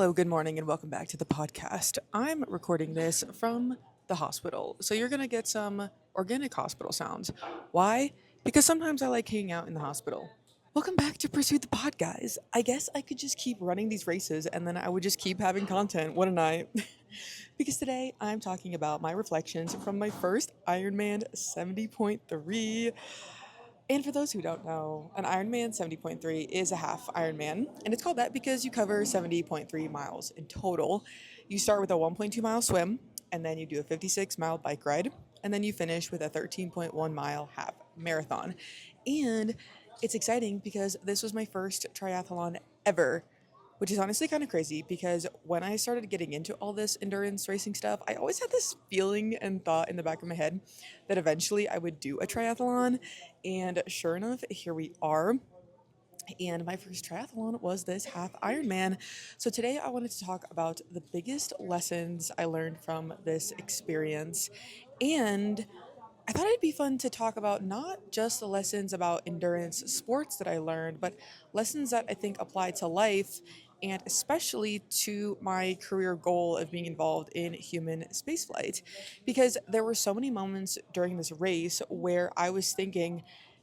Hello, good morning, and welcome back to the podcast. I'm recording this from the hospital, so you're going to get some organic hospital sounds. Why? Because sometimes I like hanging out in the hospital. Welcome back to Pursue the Pod, guys. I guess I could just keep running these races and then I would just keep having content, wouldn't I? Because today I'm talking about my reflections from my first Ironman 70.3. And for those who don't know, an Ironman 70.3 is a half Ironman, and it's called that because you cover 70.3 miles in total. You start with a 1.2 mile swim, and then you do a 56-mile bike ride, and then you finish with a 13.1 mile half marathon. And it's exciting because this was my first triathlon ever, which is honestly kind of crazy because when I started getting into all this endurance racing stuff, I always had this feeling and thought in the back of my head that eventually I would do a triathlon. And sure enough, here we are. And my first triathlon was this half Ironman. So today I wanted to talk about the biggest lessons I learned from this experience. And I thought it'd be fun to talk about not just the lessons about endurance sports that I learned, but lessons that I think apply to life and especially to my career goal of being involved in human spaceflight. Because there were so many moments during this race where I was thinking,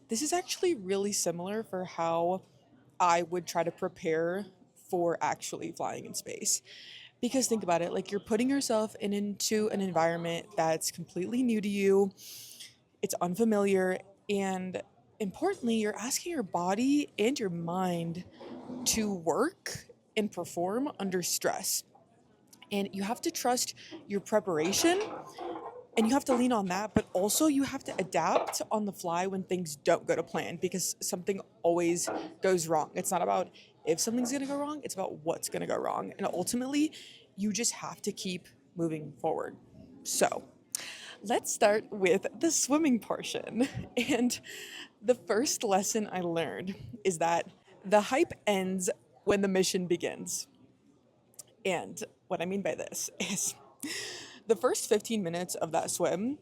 this is actually really similar for how I would try to prepare for actually flying in space. Because think about it, like you're putting yourself into an environment that's completely new to you, it's unfamiliar, and importantly, you're asking your body and your mind to work and perform under stress. And you have to trust your preparation and you have to lean on that, but also you have to adapt on the fly when things don't go to plan because something always goes wrong. It's not about if something's going to go wrong, it's about what's going to go wrong. And ultimately, you just have to keep moving forward. So, let's start with the swimming portion. And the first lesson I learned is that the hype ends when the mission begins. And what I mean by this is the first 15 minutes of that swim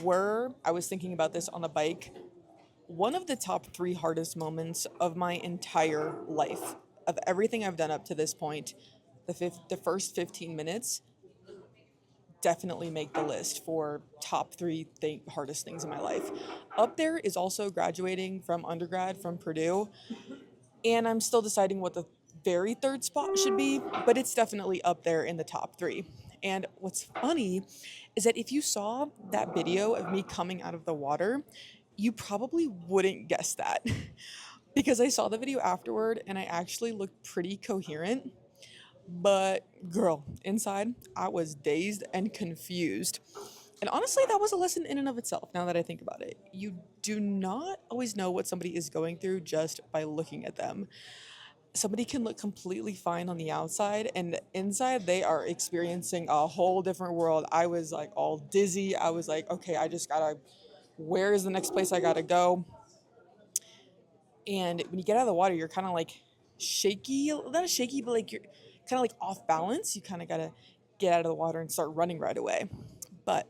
were, I was thinking about this on the bike, one of the top three hardest moments of my entire life. Of everything I've done up to this point, the first 15 minutes definitely make the list for top three hardest things in my life. Up there is also graduating from undergrad from Purdue, and I'm still deciding what the very third spot should be, but it's definitely up there in the top three. And what's funny is that if you saw that video of me coming out of the water, you probably wouldn't guess that because I saw the video afterward and I actually looked pretty coherent. But girl, inside, I was dazed and confused. And honestly, that was a lesson in and of itself, now that I think about it. You do not always know what somebody is going through just by looking at them. Somebody can look completely fine on the outside, and inside, they are experiencing a whole different world. I was like all dizzy. I was like, okay, I just gotta, where is the next place I gotta go? And when you get out of the water, you're kind of like shaky, not shaky, but like you're kind of like off balance. You kind of got to get out of the water and start running right away. But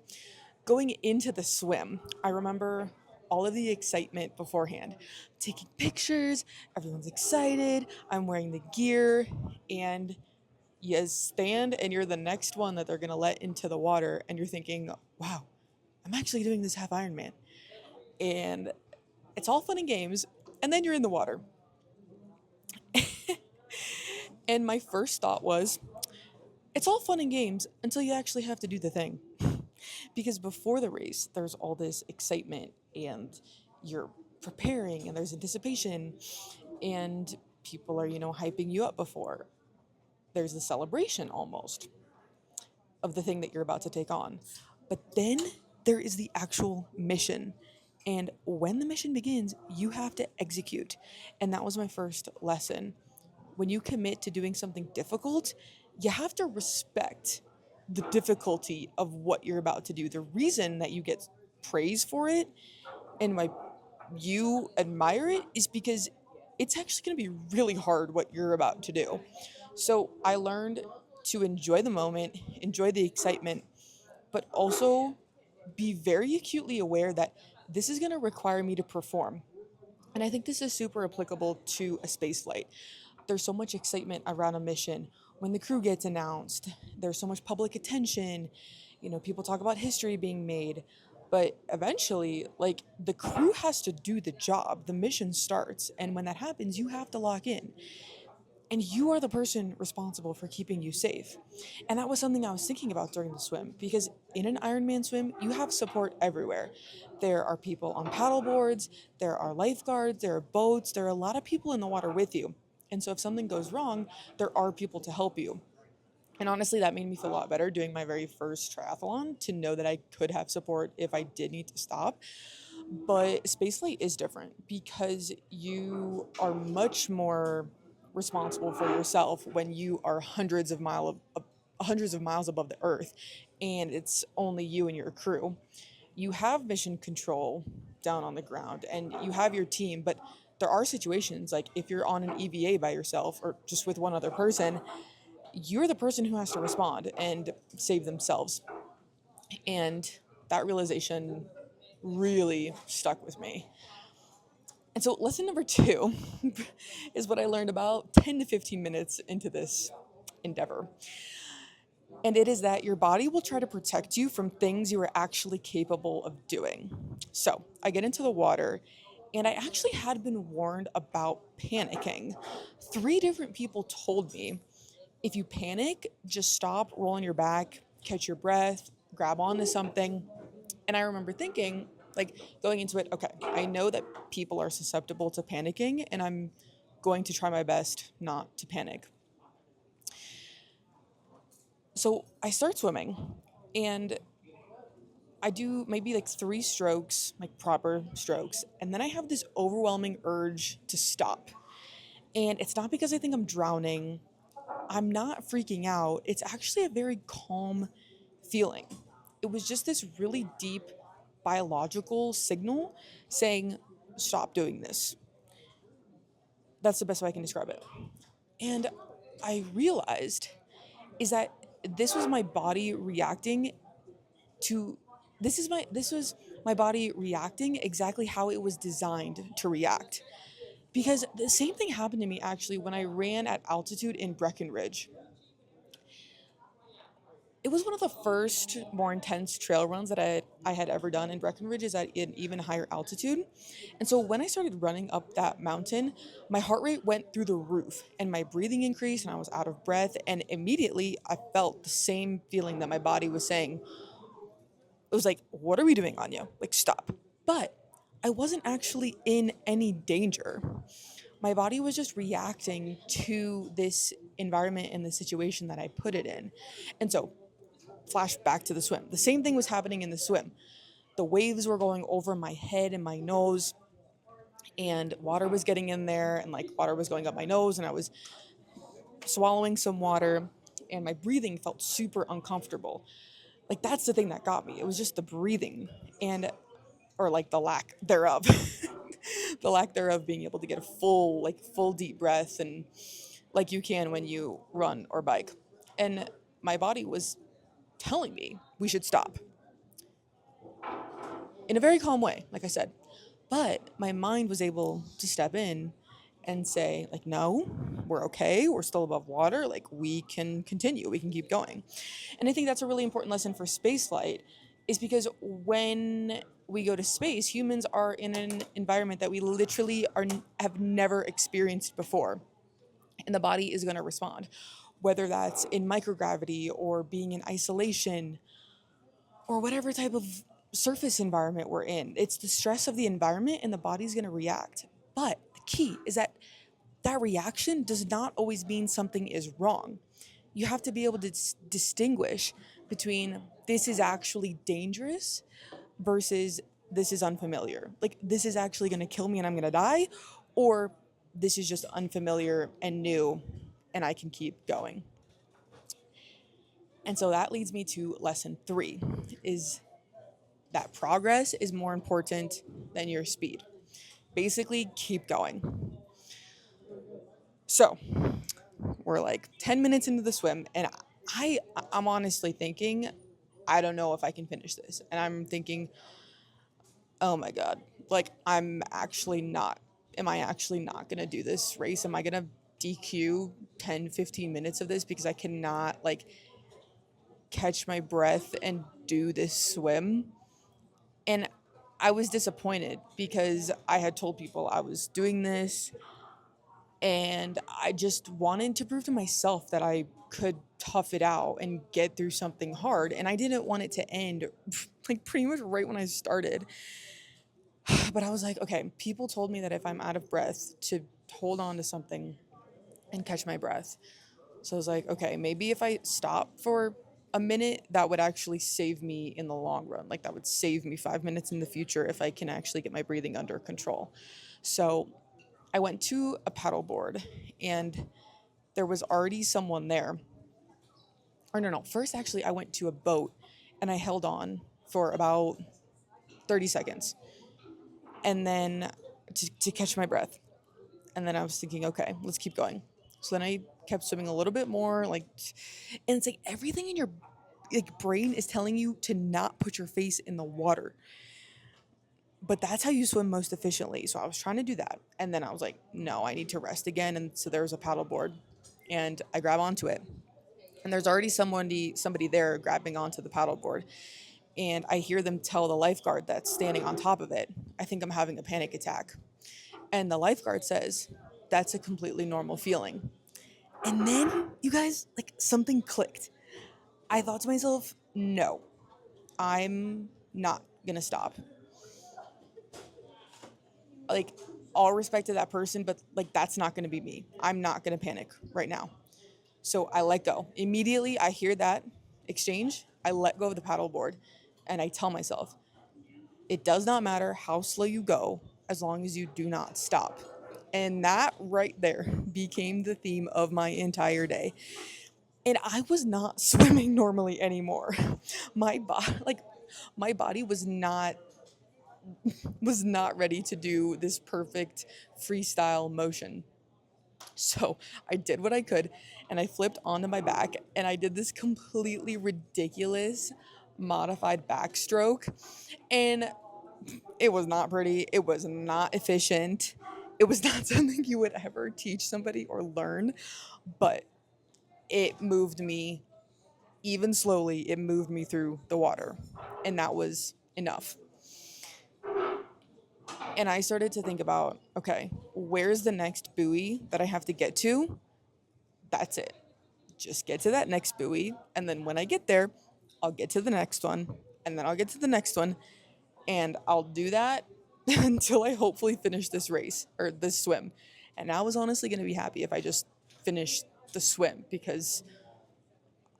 going into the swim, I remember all of the excitement beforehand. Taking pictures, everyone's excited, I'm wearing the gear, and you stand and you're the next one that they're going to let into the water, and you're thinking, wow, I'm actually doing this half Ironman. And it's all fun and games, and then you're in the water. And my first thought was, it's all fun and games until you actually have to do the thing. Because before the race, there's all this excitement and you're preparing and there's anticipation and people are, hyping you up before. There's the celebration almost of the thing that you're about to take on. But then there is the actual mission. And when the mission begins, you have to execute. And that was my first lesson. When you commit to doing something difficult, you have to respect the difficulty of what you're about to do. The reason that you get praise for it and why you admire it is because it's actually going to be really hard what you're about to do. So I learned to enjoy the moment, enjoy the excitement, but also be very acutely aware that this is going to require me to perform. And I think this is super applicable to a space flight. There's so much excitement around a mission when the crew gets announced, there's so much public attention. People talk about history being made, but eventually, like, the crew has to do the job. The mission starts, and when that happens, you have to lock in. And you are the person responsible for keeping you safe. And that was something I was thinking about during the swim, because in an Ironman swim, you have support everywhere. There are people on paddle boards, there are lifeguards, there are boats, there are a lot of people in the water with you. And so if something goes wrong, there are people to help you. And honestly, that made me feel a lot better doing my very first triathlon, to know that I could have support if I did need to stop. But spaceflight is different because you are much more responsible for yourself when you are hundreds of miles above the earth, and it's only you and your crew. You have mission control down on the ground, and you have your team, but there are situations like if you're on an EVA by yourself or just with one other person, you're the person who has to respond and save themselves. And that realization really stuck with me. And so, lesson number two is what I learned about 10 to 15 minutes into this endeavor. And it is that your body will try to protect you from things you are actually capable of doing. So, I get into the water, and I actually had been warned about panicking. Three different people told me, if you panic, just stop, roll on your back, catch your breath, grab onto something. And I remember thinking, like, going into it, okay, I know that people are susceptible to panicking, and I'm going to try my best not to panic. So I start swimming, and I do maybe like 3 strokes, like proper strokes, and then I have this overwhelming urge to stop. And it's not because I think I'm drowning, I'm not freaking out. It's actually a very calm feeling. It was just this really deep biological signal saying, stop doing this. That's the best way I can describe it. And I realized is that this was my body reacting to this was my body reacting exactly how it was designed to react. Because the same thing happened to me actually when I ran at altitude in Breckenridge. It was one of the first more intense trail runs that I had ever done, in Breckenridge is at an even higher altitude. And so when I started running up that mountain, my heart rate went through the roof and my breathing increased and I was out of breath. And immediately I felt the same feeling that my body was saying. It was like, what are we doing, Anya? Like, stop. But I wasn't actually in any danger. My body was just reacting to this environment and the situation that I put it in. And so flash back to the swim. The same thing was happening in the swim. The waves were going over my head and my nose, and water was getting in there, and like water was going up my nose, and I was swallowing some water, and my breathing felt super uncomfortable. Like, that's the thing that got me. It was just the breathing, and or like the lack thereof. The lack thereof, being able to get a full deep breath, and like you can when you run or bike. And my body was telling me we should stop in a very calm way, like I said. But my mind was able to step in and say, like, no, we're okay. We're still above water. Like, we can continue. We can keep going. And I think that's a really important lesson for spaceflight, is because when we go to space, humans are in an environment that we literally have never experienced before. And the body is going to respond, whether that's in microgravity or being in isolation or whatever type of surface environment we're in. It's the stress of the environment, and the body's going to react. But the key is that that reaction does not always mean something is wrong. You have to be able to distinguish between this is actually dangerous versus this is unfamiliar. Like, this is actually going to kill me and I'm going to die, or this is just unfamiliar and new and I can keep going. And so that leads me to lesson 3, is that progress is more important than your speed. Basically, keep going. So we're like 10 minutes into the swim, and I'm honestly thinking, I don't know if I can finish this. And I'm thinking, oh my God, like, am I actually not going to do this race? Am I going to DQ 10, 15 minutes of this because I cannot like catch my breath and do this swim. And I was disappointed because I had told people I was doing this and I just wanted to prove to myself that I could tough it out and get through something hard. And I didn't want it to end like pretty much right when I started. But I was like, okay, people told me that if I'm out of breath to hold on to something and catch my breath. So I was like, okay, maybe if I stop for a minute, that would actually save me in the long run. Like that would save me 5 minutes in the future if I can actually get my breathing under control. So I went to a paddleboard and there was already someone there. Or no, first actually I went to a boat and I held on for about 30 seconds and then to catch my breath. And then I was thinking, okay, let's keep going. So then I kept swimming a little bit more, like, and it's like everything in your like brain is telling you to not put your face in the water. But that's how you swim most efficiently. So I was trying to do that. And then I was like, no, I need to rest again. And so there was a paddleboard and I grab onto it. And there's already somebody there grabbing onto the paddleboard. And I hear them tell the lifeguard that's standing on top of it, I think I'm having a panic attack. And the lifeguard says, that's a completely normal feeling. And then, you guys, like something clicked. I thought to myself, no, I'm not gonna stop. Like, all respect to that person, but like, that's not gonna be me. I'm not gonna panic right now. So I let go. Immediately, I hear that exchange. I let go of the paddleboard and I tell myself, it does not matter how slow you go as long as you do not stop. And that right there became the theme of my entire day. And I was not swimming normally anymore. My body, like my body was not ready to do this perfect freestyle motion. So I did what I could and I flipped onto my back and I did this completely ridiculous modified backstroke. And it was not pretty. It was not efficient. It was not something you would ever teach somebody or learn, but it moved me even slowly. It moved me through the water, and that was enough. And I started to think about, okay, where's the next buoy that I have to get to? That's it. Just get to that next buoy, and then when I get there, I'll get to the next one, and then I'll get to the next one, and I'll do that until I hopefully finish this race or this swim. And I was honestly going to be happy if I just finished the swim because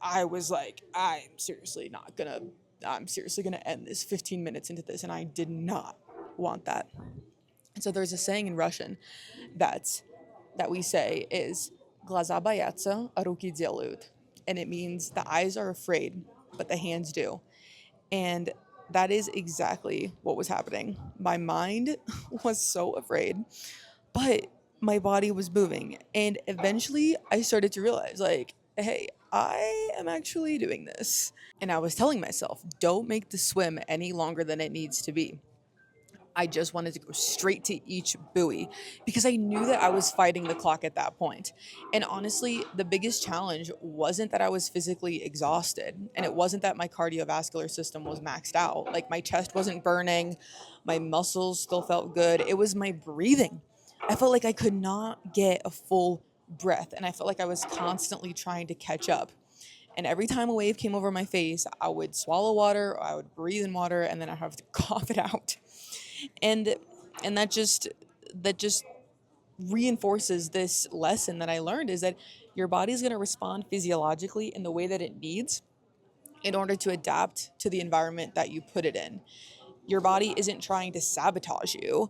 I was like, I'm seriously going to end this 15 minutes into this. And I did not want that. And so there's a saying in Russian that we say is Глаза боятся, руки делают. And it means the eyes are afraid, but the hands do. And that is exactly what was happening. My mind was so afraid, but my body was moving. And eventually I started to realize, like, hey, I am actually doing this. And I was telling myself, don't make the swim any longer than it needs to be. I just wanted to go straight to each buoy because I knew that I was fighting the clock at that point. And honestly, the biggest challenge wasn't that I was physically exhausted and it wasn't that my cardiovascular system was maxed out. Like my chest wasn't burning, my muscles still felt good. It was my breathing. I felt like I could not get a full breath and I felt like I was constantly trying to catch up. And every time a wave came over my face, I would swallow water, or I would breathe in water, and then I have to cough it out. And that just reinforces this lesson that I learned is that your body's going to respond physiologically in the way that it needs in order to adapt to the environment that you put it in. Your body isn't trying to sabotage you,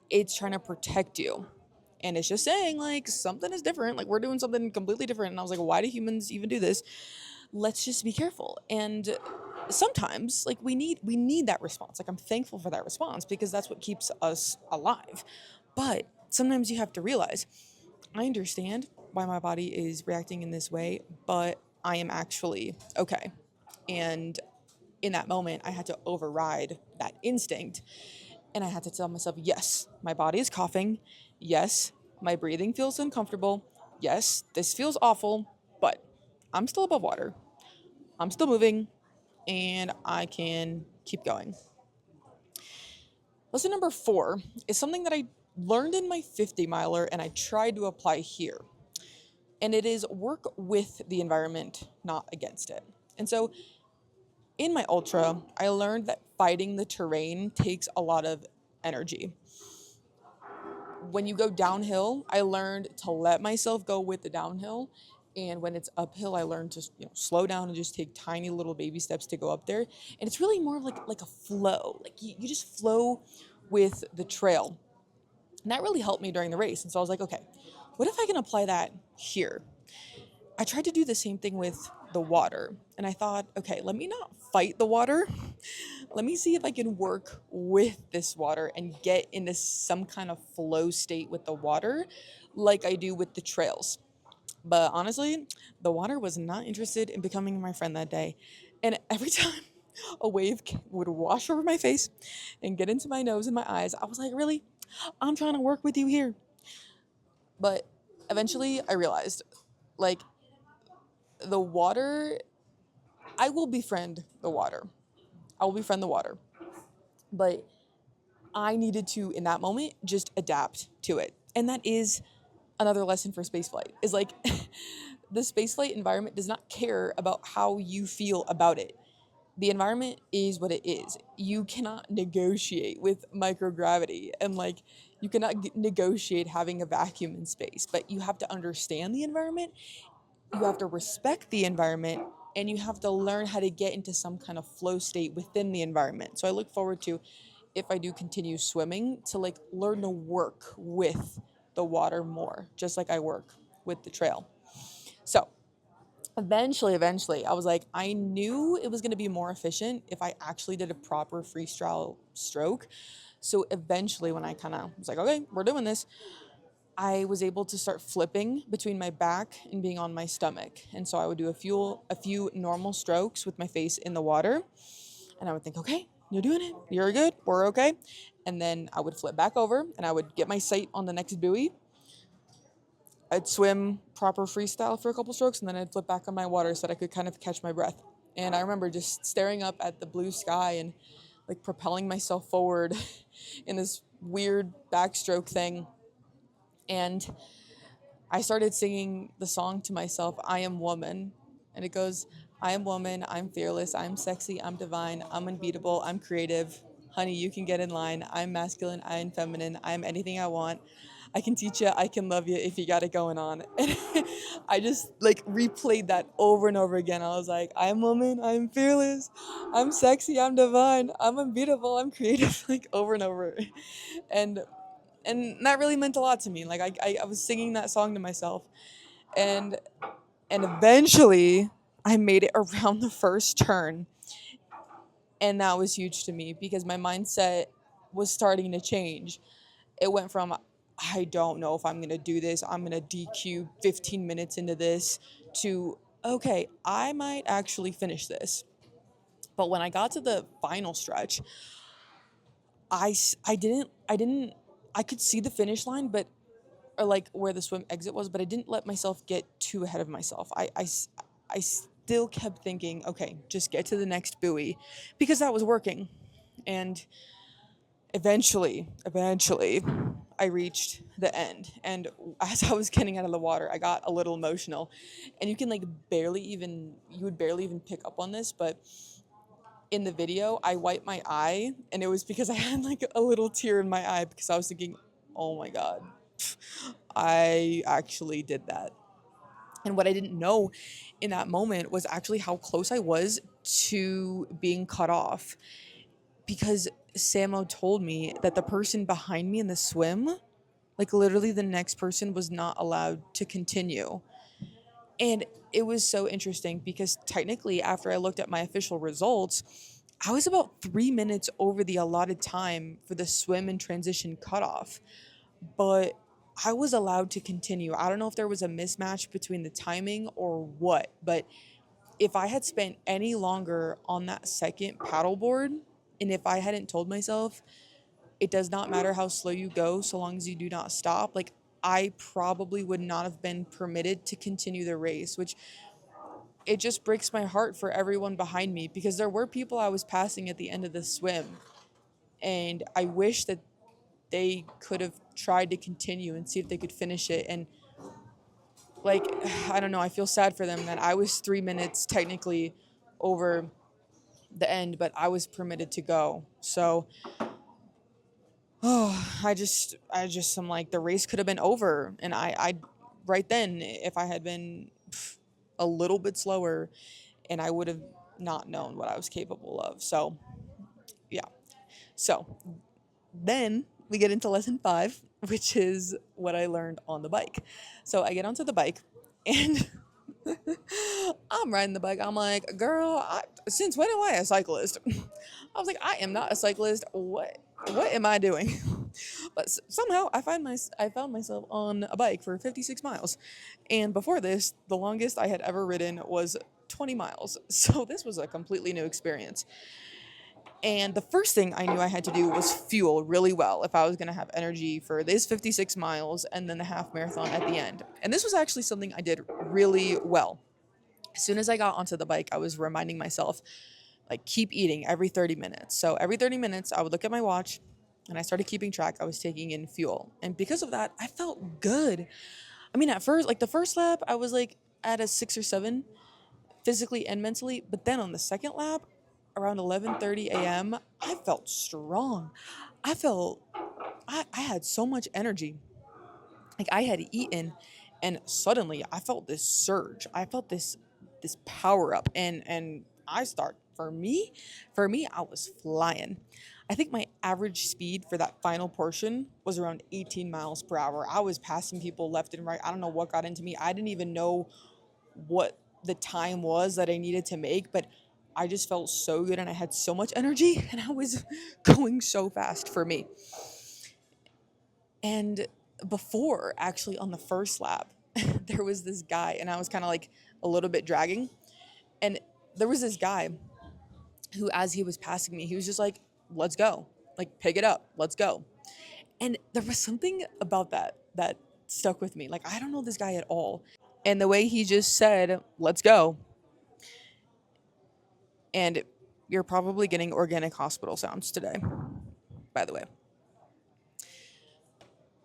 it's trying to protect you. And it's just saying, like, something is different. Like, we're doing something completely different. And I was like, why do humans even do this? Let's just be careful. And sometimes, like, we need that response. Like, I'm thankful for that response because that's what keeps us alive. But sometimes you have to realize, I understand why my body is reacting in this way, but I am actually okay. And in that moment, I had to override that instinct and I had to tell myself, yes, my body is coughing. Yes, my breathing feels uncomfortable, Yes, this feels awful, but I'm still above water. I'm still moving, and I can keep going. Lesson number 4 is something that I learned in my 50 miler and I tried to apply here. And it is work with the environment, not against it. And so in my ultra, I learned that fighting the terrain takes a lot of energy. When you go downhill, I learned to let myself go with the downhill. And when it's uphill, I learned to slow down and just take tiny little baby steps to go up there. And it's really more of like a flow. Like you just flow with the trail. And that really helped me during the race. And so I was like, okay, what if I can apply that here? I tried to do the same thing with the water. And I thought, okay, let me not fight the water. Let me see if I can work with this water and get into some kind of flow state with the water like I do with the trails. But honestly, the water was not interested in becoming my friend that day. And every time a wave would wash over my face and get into my nose and my eyes, I was like, really? I'm trying to work with you here. But eventually I realized, like, the water, I will befriend the water. I will befriend the water. But I needed to, in that moment, just adapt to it. And that is another lesson for spaceflight, is like the spaceflight environment does not care about how you feel about it. The environment is what it is. You cannot negotiate with microgravity and like you cannot negotiate having a vacuum in space, but you have to understand the environment, you have to respect the environment, and you have to learn how to get into some kind of flow state within the environment. So I look forward to, if I do continue swimming, to like learn to work with the water more, just like I work with the trail. So eventually, I was like, I knew it was going to be more efficient if I actually did a proper freestyle stroke. So eventually, when I kind of was like, okay, we're doing this, I was able to start flipping between my back and being on my stomach. And so I would do a few normal strokes with my face in the water. And I would think, okay, you're doing it. You're good. We're okay. And then I would flip back over and I would get my sight on the next buoy. I'd swim proper freestyle for a couple strokes and then I'd flip back on my water so that I could kind of catch my breath. And I remember just staring up at the blue sky and like propelling myself forward in this weird backstroke thing. And I started singing the song to myself, I Am Woman. And it goes, I am woman, I'm fearless, I'm sexy, I'm divine, I'm unbeatable, I'm creative. Honey, you can get in line. I'm masculine, I'm feminine, I'm anything I want. I can teach you, I can love you if you got it going on. And I just like replayed that over and over again. I was like, I'm woman, I'm fearless, I'm sexy, I'm divine, I'm unbeatable, I'm creative, like over and over. And that really meant a lot to me. Like I was singing that song to myself, and eventually I made it around the first turn, and that was huge to me because my mindset was starting to change. It went from, I don't know if I'm gonna do this, I'm gonna DQ 15 minutes into this, to okay, I might actually finish this. But when I got to the final stretch, I didn't I could see the finish line, but or like where the swim exit was, but I didn't let myself get too ahead of myself. I still kept thinking, okay, just get to the next buoy because that was working. And eventually, I reached the end. And as I was getting out of the water, I got a little emotional. And you can like you would barely even pick up on this, but in the video, I wiped my eye, and it was because I had like a little tear in my eye because I was thinking, oh my God, I actually did that. And what I didn't know in that moment was actually how close I was to being cut off, because Samo told me that the person behind me in the swim, like literally the next person, was not allowed to continue. And it was so interesting because technically, after I looked at my official results, I was about 3 minutes over the allotted time for the swim and transition cutoff. But I was allowed to continue. I don't know if there was a mismatch between the timing or what, but if I had spent any longer on that second paddleboard, and if I hadn't told myself, it does not matter how slow you go so long as you do not stop, like I probably would not have been permitted to continue the race, which it just breaks my heart for everyone behind me because there were people I was passing at the end of the swim. And I wish that they could have tried to continue and see if they could finish it. And like, I don't know, I feel sad for them that I was 3 minutes technically over the end, but I was permitted to go. So, I'm like, the race could have been over. And right then, if I had been a little bit slower, and I would have not known what I was capable of. So, yeah. So then we get into lesson 5, which is what I learned on the bike. So I get onto the bike and I'm riding the bike. I'm like, girl, since when am I a cyclist? I was like, I am not a cyclist. What am I doing? But somehow I found myself on a bike for 56 miles. And before this, the longest I had ever ridden was 20 miles. So this was a completely new experience. And the first thing I knew I had to do was fuel really well if I was going to have energy for this 56 miles and then the half marathon at the end. And this was actually something I did really well. As soon as I got onto the bike, I was reminding myself, like, keep eating every 30 minutes. So every 30 minutes, I would look at my watch and I started keeping track. I was taking in fuel. And because of that, I felt good. I mean, at first, like the first lap, I was like at a 6 or 7 physically and mentally. But then on the second lap, around 11:30 a.m., I felt strong. I felt I had so much energy. Like I had eaten and suddenly I felt this surge. I felt this power up and I start for me I was flying. I think my average speed for that final portion was around 18 miles per hour. I was passing people left and right. I don't know what got into me. I didn't even know what the time was that I needed to make, but I just felt so good and I had so much energy and I was going so fast for me. And before, actually, on the first lap, there was this guy, and I was kind of like a little bit dragging. And there was this guy who, as he was passing me, he was just like, let's go. Like, pick it up. Let's go. And there was something about that stuck with me. Like, I don't know this guy at all. And the way he just said, let's go. And you're probably getting organic hospital sounds today, by the way.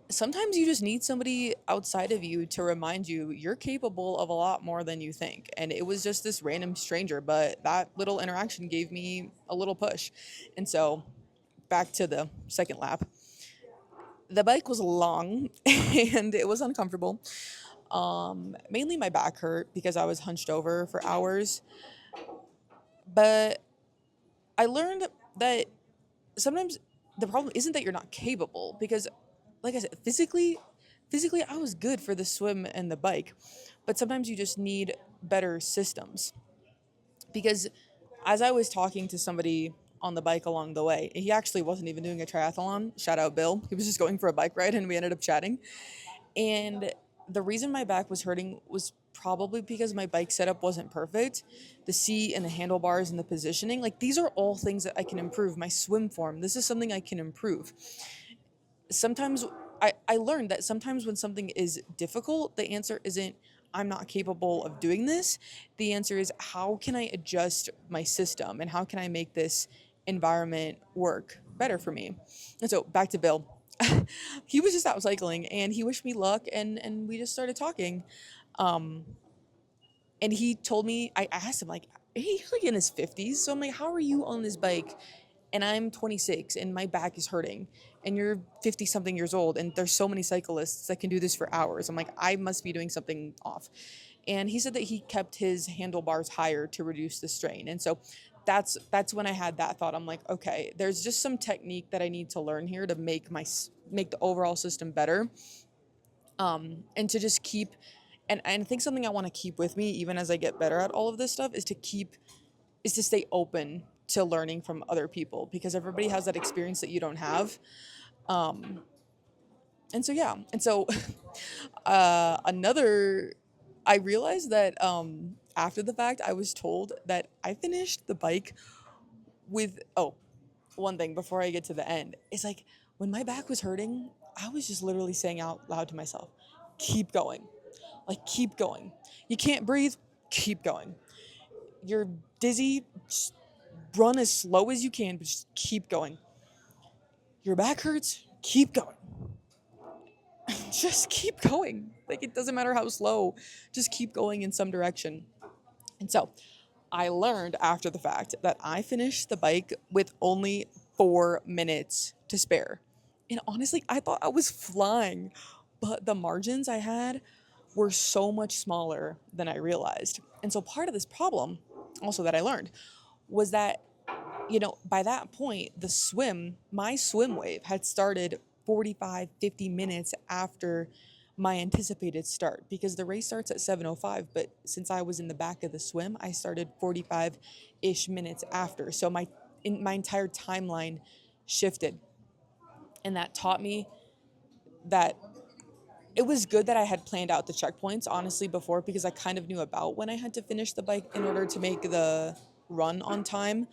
Sometimes you just need somebody outside of you to remind you you're capable of a lot more than you think. And it was just this random stranger, but that little interaction gave me a little push. And so back to the second lap. The bike was long and it was uncomfortable. Mainly my back hurt because I was hunched over for hours. But I learned that sometimes the problem isn't that you're not capable because like I said, physically I was good for the swim and the bike, but sometimes you just need better systems. Because as I was talking to somebody on the bike along the way, he actually wasn't even doing a triathlon. Shout out Bill. He was just going for a bike ride and we ended up chatting. And the reason my back was hurting was probably because my bike setup wasn't perfect. The seat and the handlebars and the positioning, like these are all things that I can improve. My swim form, this is something I can improve. Sometimes I learned that sometimes when something is difficult, the answer isn't I'm not capable of doing this. The answer is how can I adjust my system and how can I make this environment work better for me? And so back to Bill. He was just out cycling and he wished me luck and we just started talking. Um, and he told me, I asked him, like, he's like in his 50s. So I'm like, how are you on this bike? And I'm 26 and my back is hurting. And you're 50 something years old. And there's so many cyclists that can do this for hours. I'm like, I must be doing something off. And he said that he kept his handlebars higher to reduce the strain. And so that's when I had that thought. I'm like, okay, there's just some technique that I need to learn here to make the overall system better. And to just keep and I think something I want to keep with me even as I get better at all of this stuff is to stay open to learning from other people because everybody has that experience that you don't have. Um, and so yeah, and so another I realized that after the fact I was told that I finished the bike with one thing before I get to the end. It's like when my back was hurting, I was just literally saying out loud to myself, keep going. Like, keep going. You can't breathe, keep going. You're dizzy, just run as slow as you can, but just keep going. Your back hurts, keep going. Just keep going. Like, it doesn't matter how slow, just keep going in some direction. And so I learned after the fact that I finished the bike with only 4 minutes to spare. And honestly, I thought I was flying, but the margins I had were so much smaller than I realized. And so part of this problem, also that I learned, was that, by that point, my swim wave had started 45, 50 minutes after my anticipated start because the race starts at 7:05, but since I was in the back of the swim, I started 45-ish minutes after. So my entire timeline shifted. And that taught me that it was good that I had planned out the checkpoints, honestly, before, because I kind of knew about when I had to finish the bike in order to make the run on time.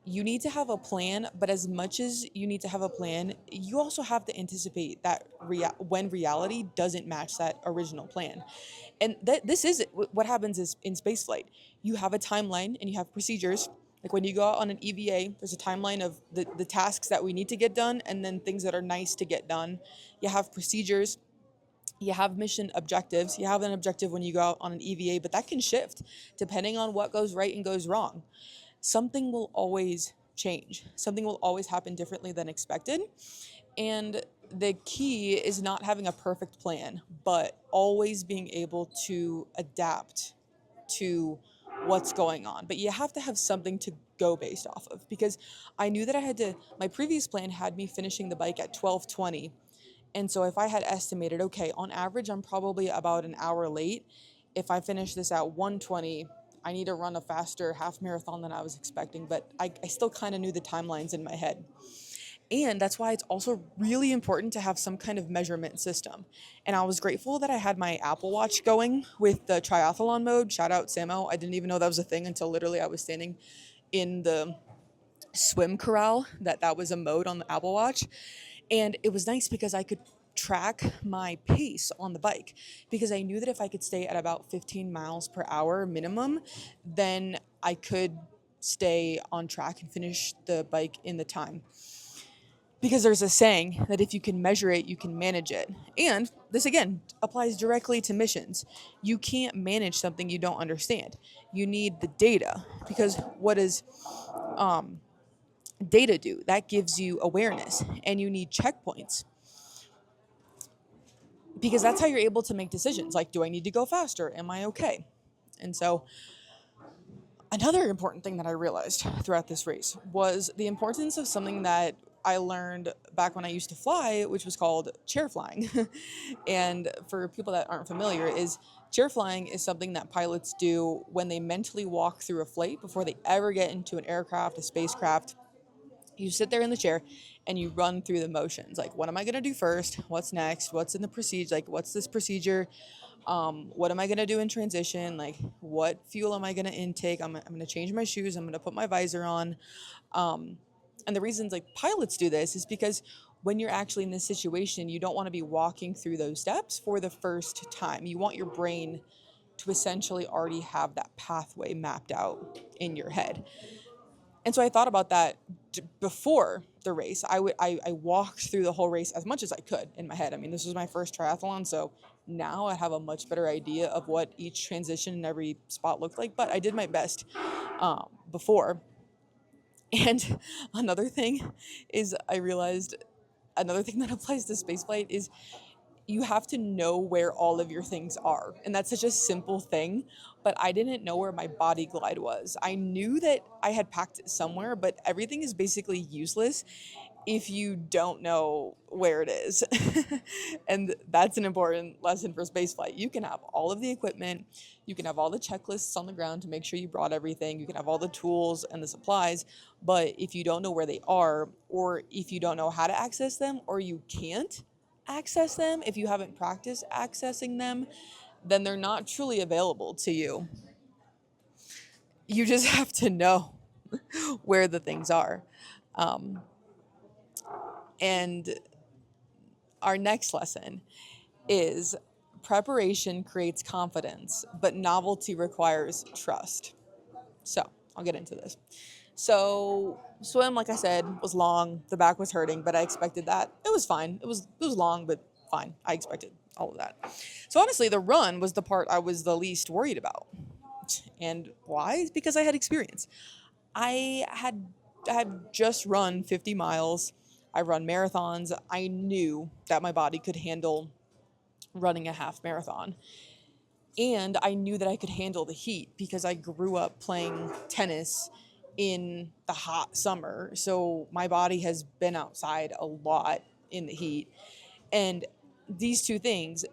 You need to have a plan, but as much as you need to have a plan, you also have to anticipate that when reality doesn't match that original plan. And this is what happens is in spaceflight. You have a timeline and you have procedures. Like when you go out on an EVA, there's a timeline of the tasks that we need to get done and then things that are nice to get done. You have procedures, you have mission objectives. You have an objective when you go out on an EVA, but that can shift depending on what goes right and goes wrong. Something will always change. Something will always happen differently than expected. And the key is not having a perfect plan, but always being able to adapt to what's going on. But you have to have something to go based off of because I knew that my previous plan had me finishing the bike at 12:20. And so if I had estimated, okay, on average, I'm probably about an hour late. If I finish this at 1:20, I need to run a faster half marathon than I was expecting, but I still kind of knew the timelines in my head. And that's why it's also really important to have some kind of measurement system. And I was grateful that I had my Apple Watch going with the triathlon mode. Shout out Samo. I didn't even know that was a thing until literally I was standing in the swim corral, that was a mode on the Apple Watch. And it was nice because I could track my pace on the bike because I knew that if I could stay at about 15 miles per hour minimum, then I could stay on track and finish the bike in the time. Because there's a saying that if you can measure it, you can manage it. And this again applies directly to missions. You can't manage something you don't understand. You need the data because what does data do? That gives you awareness, and you need checkpoints because that's how you're able to make decisions. Like, do I need to go faster? Am I okay? And so another important thing that I realized throughout this race was the importance of something that I learned back when I used to fly, which was called chair flying. And for people that aren't familiar, is chair flying is something that pilots do when they mentally walk through a flight before they ever get into an aircraft, a spacecraft. You sit there in the chair and you run through the motions. Like, what am I going to do first? What's next? What's in the procedure? Like, what's this procedure? What am I going to do in transition? Like, what fuel am I going to intake? I'm going to change my shoes. I'm going to put my visor on. And the reasons like pilots do this is because when you're actually in this situation, you don't want to be walking through those steps for the first time. You want your brain to essentially already have that pathway mapped out in your head. And so I thought about that before the race. I walked through the whole race as much as I could in my head. I mean, this was my first triathlon, so now I have a much better idea of what each transition in every spot looked like. But I did my best before. And another thing is I realized another thing that applies to spaceflight is you have to know where all of your things are. And that's such a simple thing, but I didn't know where my body glide was. I knew that I had packed it somewhere, but everything is basically useless if you don't know where it is. And that's an important lesson for spaceflight. You can have all of the equipment, you can have all the checklists on the ground to make sure you brought everything, you can have all the tools and the supplies, but if you don't know where they are, or if you don't know how to access them, or you can't access them, if you haven't practiced accessing them, then they're not truly available to you. You just have to know where the things are. And our next lesson is preparation creates confidence, but novelty requires trust. So I'll get into this. So swim, like I said, was long. The back was hurting, but I expected that. It was fine. It was long, but fine. I expected all of that. So honestly, the run was the part I was the least worried about. And why? Because I had experience. I had just run 50 miles. I run marathons. I knew that my body could handle running a half marathon. And I knew that I could handle the heat because I grew up playing tennis in the hot summer. So my body has been outside a lot in the heat. And these two things,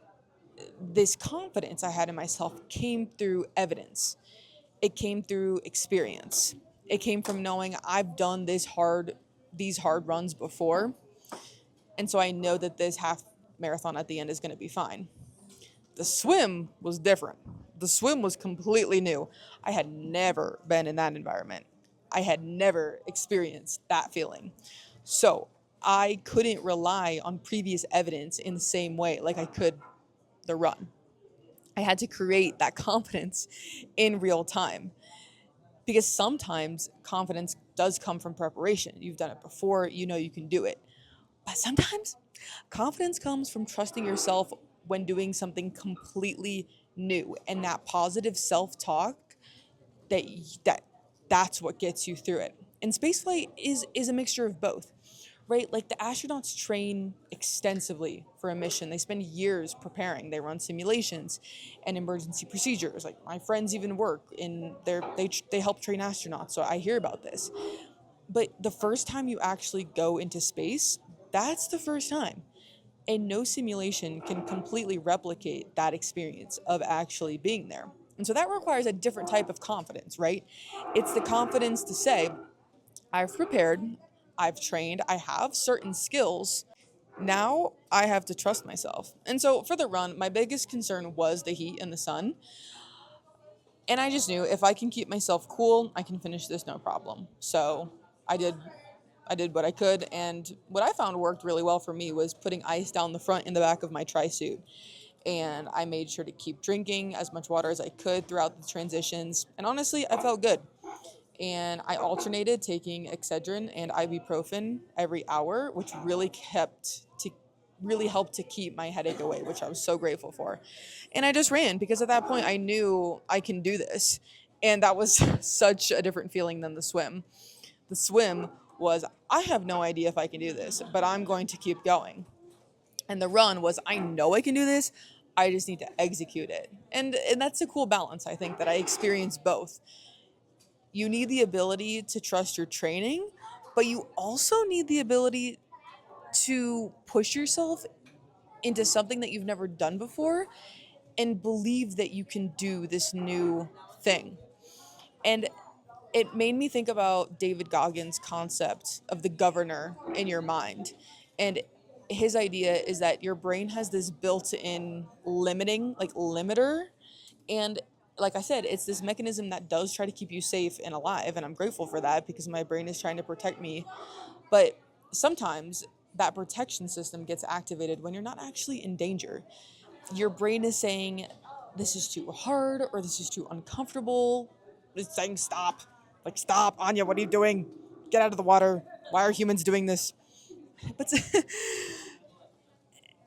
this confidence I had in myself came through evidence. It came through experience. It came from knowing I've done these hard runs before. And so I know that this half marathon at the end is going to be fine. The swim was different. The swim was completely new. I had never been in that environment. I had never experienced that feeling. So I couldn't rely on previous evidence in the same way like I could the run. I had to create that confidence in real time because sometimes confidence does come from preparation. You've done it before, you know you can do it. But sometimes confidence comes from trusting yourself when doing something completely new, and that positive self-talk that that that's what gets you through it. And spaceflight is a mixture of both, right? Like the astronauts train extensively for a mission. They spend years preparing. They run simulations and emergency procedures. Like my friends even work in they help train astronauts, so I hear about this. But the first time you actually go into space, that's the first time. And no simulation can completely replicate that experience of actually being there. And so that requires a different type of confidence, right? It's the confidence to say, I've prepared, I've trained, I have certain skills. Now I have to trust myself. And so for the run, my biggest concern was the heat and the sun. And I just knew if I can keep myself cool, I can finish this no problem. So I did I did what I could, and what I found worked really well for me was putting ice down the front and the back of my tri suit. And I made sure to keep drinking as much water as I could throughout the transitions. And honestly, I felt good. And I alternated taking Excedrin and ibuprofen every hour, which really helped to keep my headache away, which I was so grateful for. And I just ran because at that point I knew I can do this. And that was such a different feeling than the swim. The swim was, I have no idea if I can do this, but I'm going to keep going. And the run was, I know I can do this. I just need to execute it. And that's a cool balance, I think, that I experienced both. You need the ability to trust your training, but you also need the ability to push yourself into something that you've never done before and believe that you can do this new thing. And it made me think about David Goggins' concept of the governor in your mind. And his idea is that your brain has this built-in limiting, like limiter. And like I said, it's this mechanism that does try to keep you safe and alive. And I'm grateful for that because my brain is trying to protect me. But sometimes that protection system gets activated when you're not actually in danger. Your brain is saying, this is too hard or this is too uncomfortable. It's saying stop. Like, stop, Anya, what are you doing? Get out of the water. Why are humans doing this? But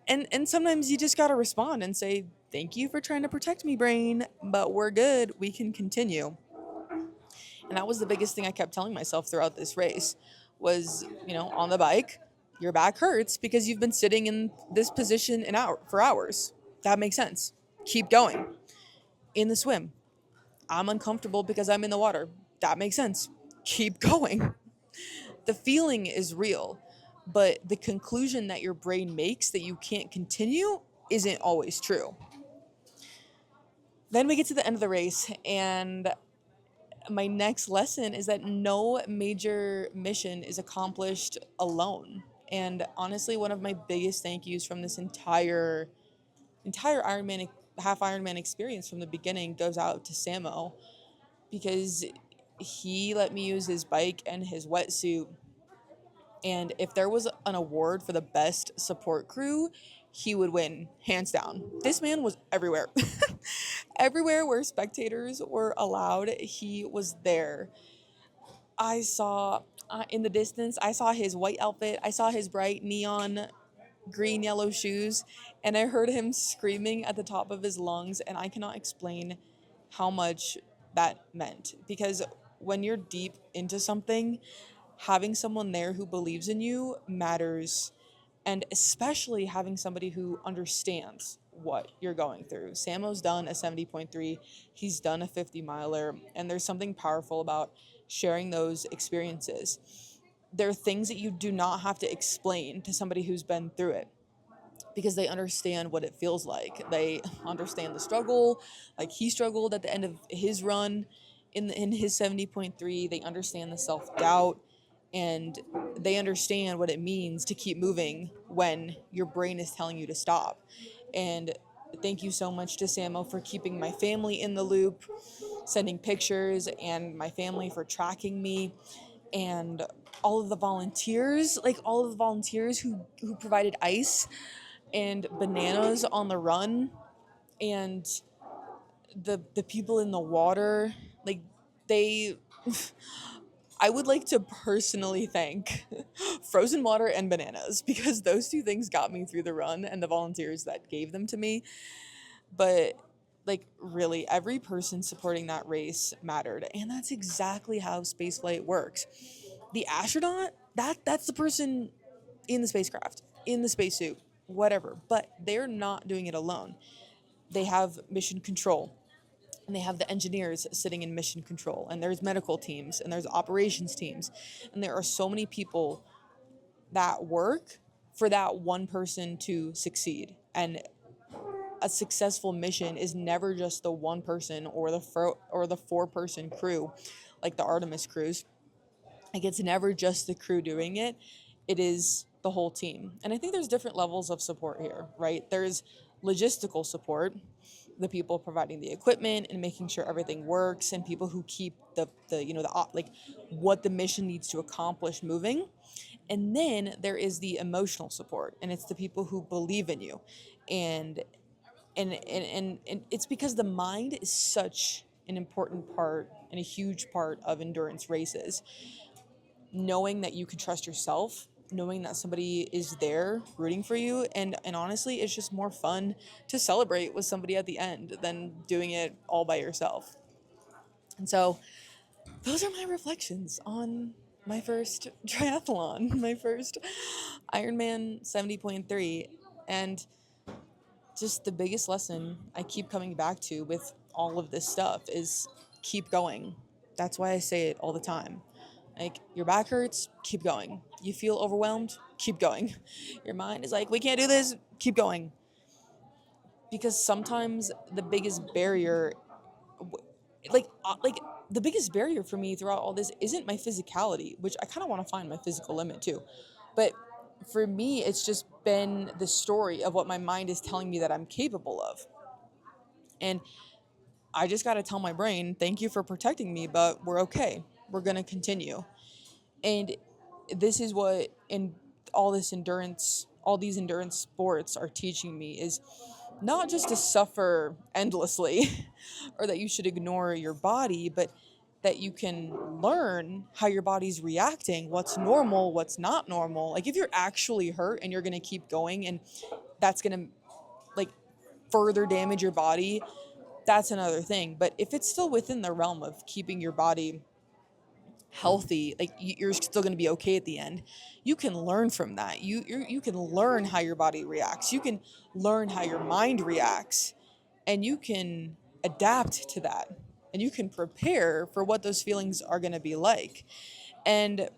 and sometimes you just gotta respond and say, thank you for trying to protect me, brain, but we're good. We can continue. And that was the biggest thing I kept telling myself throughout this race was, on the bike, your back hurts because you've been sitting in this position for hours. That makes sense. Keep going. In the swim, I'm uncomfortable because I'm in the water. That makes sense. Keep going. The feeling is real, but the conclusion that your brain makes that you can't continue isn't always true. Then we get to the end of the race, and my next lesson is that no major mission is accomplished alone. And honestly, one of my biggest thank yous from this entire Ironman half Ironman experience from the beginning goes out to Samo because he let me use his bike and his wetsuit And if there was an award for the best support crew, he would win, hands down. This man was everywhere. Everywhere where spectators were allowed, he was there. I saw in the distance, I saw his white outfit, I saw his bright neon green yellow shoes, and I heard him screaming at the top of his lungs, and I cannot explain how much that meant, because when you're deep into something, having someone there who believes in you matters, and especially having somebody who understands what you're going through. Samo's done a 70.3, he's done a 50 miler, and there's something powerful about sharing those experiences. There are things that you do not have to explain to somebody who's been through it, because they understand what it feels like. They understand the struggle, like he struggled at the end of his run in his 70.3. They understand the self-doubt, and they understand what it means to keep moving when your brain is telling you to stop. And thank you so much to Samo for keeping my family in the loop, sending pictures, and my family for tracking me, and all of the volunteers who provided ice and bananas on the run, and the people in the water, like they I would like to personally thank frozen water and bananas, because those two things got me through the run, and the volunteers that gave them to me. But like really, every person supporting that race mattered, and that's exactly how spaceflight works. The astronaut, that's the person in the spacecraft, in the spacesuit, whatever, but they're not doing it alone. They have mission control, and they have the engineers sitting in mission control, and there's medical teams, and there's operations teams, and there are so many people that work for that one person to succeed. And a successful mission is never just the one person or the four-person crew, like the Artemis crews. Like, it's never just the crew doing it. It is the whole team. And I think there's different levels of support here, right? There's logistical support, the people providing the equipment and making sure everything works, and people who keep like what the mission needs to accomplish moving. And then there is the emotional support, and it's the people who believe in you. And and it's because the mind is such an important part and a huge part of endurance races. Knowing that you can trust yourself, knowing that somebody is there rooting for you, and honestly, it's just more fun to celebrate with somebody at the end than doing it all by yourself. And so those are my reflections on my first triathlon, my first Ironman 70.3. And just the biggest lesson I keep coming back to with all of this stuff is keep going. That's why I say it all the time. Like, your back hurts, keep going. You feel overwhelmed, keep going. Your mind is like, we can't do this, keep going. Because sometimes the biggest barrier, like the biggest barrier for me throughout all this isn't my physicality, which I kind of want to find my physical limit too. But for me, it's just been the story of what my mind is telling me that I'm capable of. And I just got to tell my brain, thank you for protecting me, but we're okay. We're going to continue. And this is what in all these endurance sports are teaching me, is not just to suffer endlessly or that you should ignore your body, but that you can learn how your body's reacting, what's normal, what's not normal. Like, if you're actually hurt and you're going to keep going, and that's going to like further damage your body, that's another thing. But if it's still within the realm of keeping your body healthy, like you're still going to be okay at the end, you can learn from that. You can learn how your body reacts, you can learn how your mind reacts, and you can adapt to that, and you can prepare for what those feelings are going to be like. And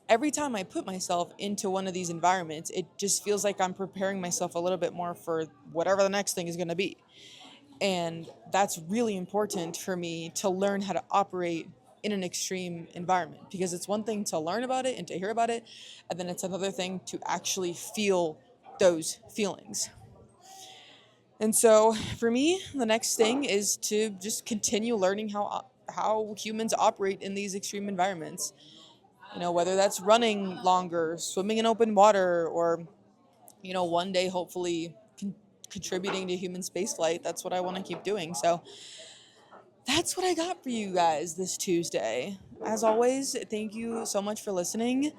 every time I put myself into one of these environments, it just feels like I'm preparing myself a little bit more for whatever the next thing is going to be. And that's really important for me, to learn how to operate in an extreme environment, because it's one thing to learn about it and to hear about it, and then it's another thing to actually feel those feelings. And so for me, the next thing is to just continue learning how humans operate in these extreme environments. Whether that's running longer, swimming in open water, or, one day hopefully contributing to human spaceflight. That's what I want to keep doing. So that's what I got for you guys this Tuesday. As always, thank you so much for listening.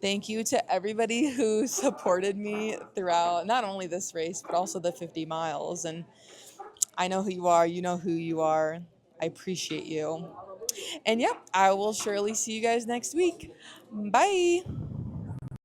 Thank you to everybody who supported me throughout not only this race, but also the 50 miles. And I know who you are. You know who you are. I appreciate you. And yep, I will surely see you guys next week. Bye.